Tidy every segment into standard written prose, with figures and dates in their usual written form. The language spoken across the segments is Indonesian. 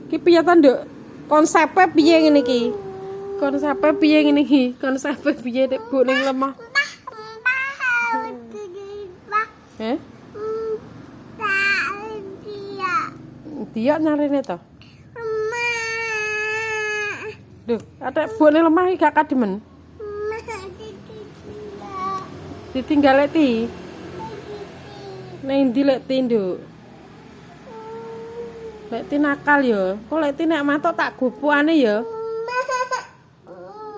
Ki piye ta, Nduk? Konsepe piye ngene iki? Konsepe piye ngene iki? Konsepe piye nek Bu ning lemah? Eh? Dia nyarine to. Duh, atek Bu ning lemah iki gak kademen. Ditinggal Leti. Neng ndi Leti, Nduk? Leti nakal ya. Kok Leti nek matok tak gupukane ya.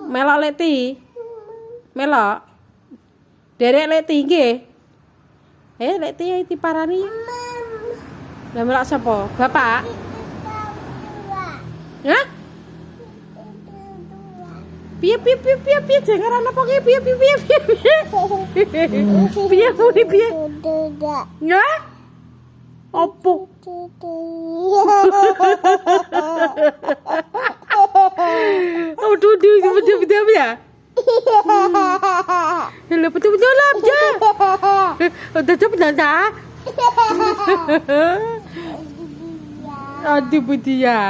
Melok Leti. Melok. Derek Leti nggih. Leti diparani ya. Lah melok sapa? Bapak? Hah? Piye jangaran apa ki piye piye muni piye ya opo oh betul ya lha betul lah aja udah cepet dah aduh budia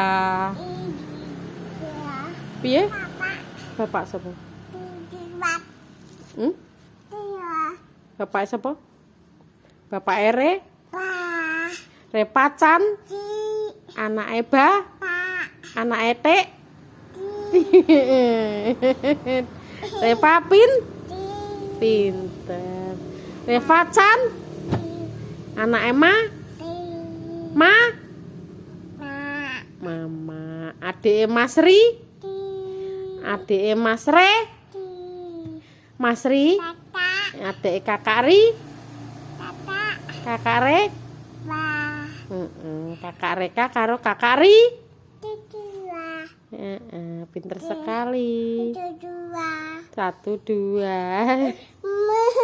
piye Bapak sapa? Bapak sapa? Bapak Ere? Repacan? Anak Eba? Anak Etek? Repapin? Pinter. Repacan? Anak Ema? Ma? Mama. Adik Masri? Adik Mas Re, Mas Ri, adik Kakak Ri, Kakak Re, Kakak Reka karo Kakak Ri, pinter sekali. 1, 2